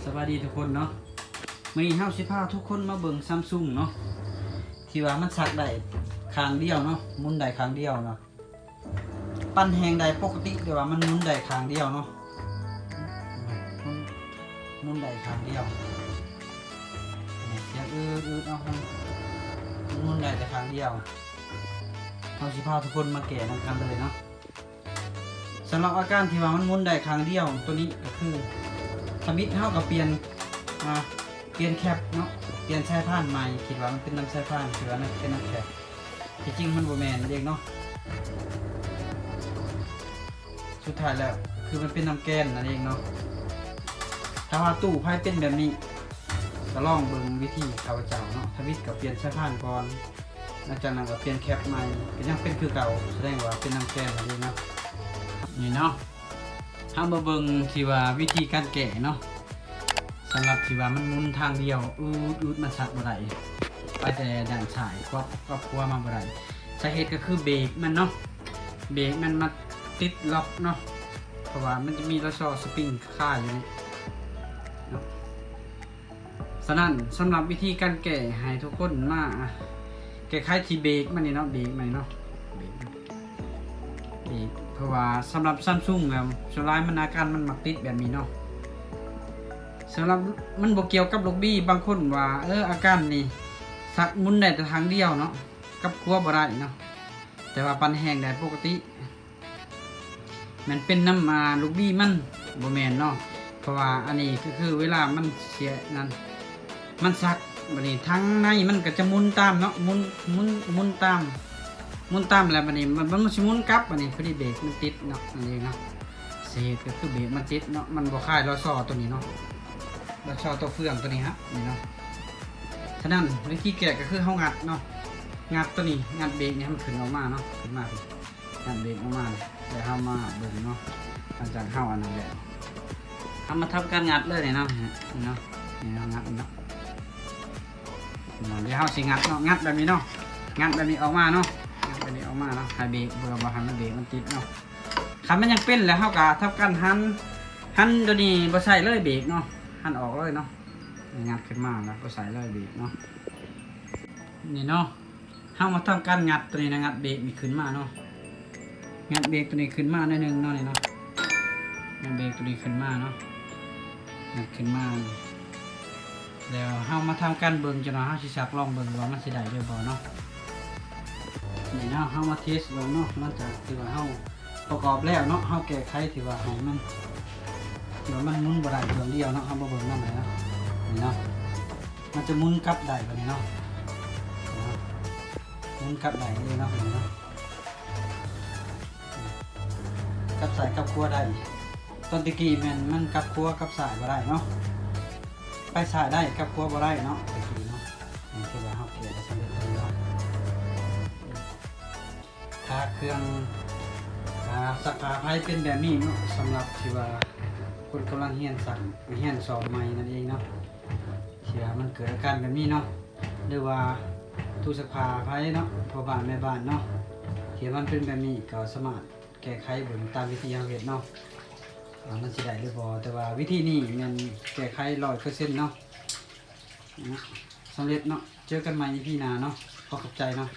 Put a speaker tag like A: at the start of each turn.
A: สวัสดีทุกคนเนาะมื้อนี้เฮาสิพาทุกคนมาเบิ่ง Samsung เนาะที่ว่ามันสักได้ข้างเดียวเนาะหมุนได้ข้างเดียวเนาะปั้นแหงได้ปกติแต่ว่ามันหมุนได้ข้างเดียวเนาะหมุนได้ข้างเดียวเสียงอืดเนาะมันหมุนได้แต่ข้างเดียวเฮาสิพาทุกคนมาแกะนำกันเลยเนาะสำหรับอาการที่ว่ามันหมุนได้ข้างเดียวตัวนี้ก็คือสวิตช์เฮาก็เปลี่ยนแคปเนาะเปลี่ยนสายพานใหม่คิดว่ามันเป็นน้ำสายพานคิดว่ามันเป็นน้ำแคปที่จริงมันบ่แม่นเองเนาะสุดท้ายแล้วคือมันเป็นน้ำแกนนั่นเองเนาะถ้าว่าตู้ไพ่เป็นแบบนี้ก็ลองเบิ่งวิธีข้าพเจ้าเนาะสวิตช์ก็เปลี่ยนสายพานก่อนหลังจากนั้นก็เปลี่ยนแคปใหม่ก็ยังเป็นคือเก่าแสดงว่าเป็นน้ำแกนนั่นเองเนาะนี่เนาะเฮามาเบิ่งที่ว่าวิธีการแกะเนาะสำหรับที่ว่ามันหมุนทางเดียวอืดมันสักบ่ได้ไปแต่ด้านซ้ายก็พัวมาบ่ได้สาเหตุก็คือเบรกมันเนาะเบรกมันมาติดล็อกเนาะเพราะว่ามันจะมีล้อซอสปริงค่าอยู่นี่เนาะฉะนั้นสำหรับวิธีการแกะให้ทุกคนมาแก้ไขที่เบรกมันนี่เนาะเบรกมันเนาะเบรกเพราะว่าสำหรับ Samsung แล้วส่วนหลายมันอาการมันมักติดแบบนี้เนาะสำหรับมันบ่เกี่ยวกับลูกบี้บางคนว่าอาการนี่สักหมุนได้แต่ทางเดียวเนาะกับครัวบ่ได้เนาะแต่ว่าปันแห้งได้ปกติมันเป็นน้ำลูกบี้มันบ่แม่นเนาะเพราะว่าอันนี้ก็คือเวลามันเสียนั่นมันสักบัดนี้ทั้งในมันก็จะหมุนตามเนาะหมุนตามแล้วบัดนี้มันสิหมุนกลับบัดนี้พอดีเบรกมันติดเนาะอันนี้เนาะเศษก็คือเบรกมันติดเนาะมันบ่คล้ายล้อซอตัวนี้เนาะล้อซอตัวเฟืองตัวนี้ฮะนี่เนาะฉะนั้นวิธีแกะก็คือเฮางัดเนาะงัดตัวนี้งัดเบรกนี่ให้มันขึ้นออกมาเนาะขึ้นมางัดเบรกออกมาแล้วเฮามาเบิ่งเนาะหลังจากเฮาอันนั้นแล้วเฮามาทำการงัดเลยนี่เนาะนี่เนาะงัดเนาะเดี๋ยวเฮาสิงัดเนาะงัดแบบนี้เนาะงัดแบบนี้ออกมาเนาะงัดแบบนี้ออกมาเนาะให้เบรกบ่ให้มันเบรกมันติดเนาะคันมันยังเป็นแล้วเฮาก็ทำการหันตัวนี้บ่ใส่เลยเบรกเนาะหันออกเลยเนาะงัดขึ้นมาแล้วบ่ใส่เลยเบรกเนาะนี่เนาะเฮามาทำการงัดตัวนี้นะงัดเบรกนี่ขึ้นมาเนาะงัดเบรกตัวนี้ขึ้นมาหน่อยนึงเนาะนี่เนาะงัดเบรกตัวนี้ขึ้นมาเนาะงัดขึ้นมาแล้วเฮามาทำการเบิ่งจังเนาะเฮาสิสักลองเบิ่งว่ามันสิได้หรือบ่เนาะนี่เนาะเฮามาเทสเบิ่งเนาะหลังจากที่ว่าเฮาประกอบแล้วเนาะเฮาแก้ไขที่ว่าให้มันเดี๋ยวมันหมุนบ่ได้ดวงเดียวเนาะเฮาบ่เบิ่งนำเลยเนาะนี่เนาะมันจะหมุนกลับได้บัดนี้เนาะหมุนกลับได้เลยเนาะนี่เนาะกลับสายกลับครัวได้ตอนตะกี้มันกลับครัวกลับสายบ่ได้เนาะไปสายได้กลับครัวบ่ได้เนาะตะกี้เนาะนี่คือว่าเฮาแก้ได้สำเร็จแล้วถ้าเครื่องสักผ้าไผ่เป็นแบบนี้เนาะสำหรับที่ว่าคนกำลังเฮียนสอบใหม่นั่นเองเนาะที่ว่ามันเกิดอาการแบบนี้เนาะหรือว่าตู้สักผ้าไผ่เนาะพ่อบ้านแม่บ้านเนาะที่มันเป็นแบบนี้ก็สามารถแก้ไขเบิ่งตามวิธีเฮาเฮ็ดเนาะมันสิได้หรือบ่แต่ว่าวิธีนี้มันแก้ไข 100% เนาะสำเร็จเนาะเจอกันใหม่ EP หน้าเนาะขอขอบใจเนาะ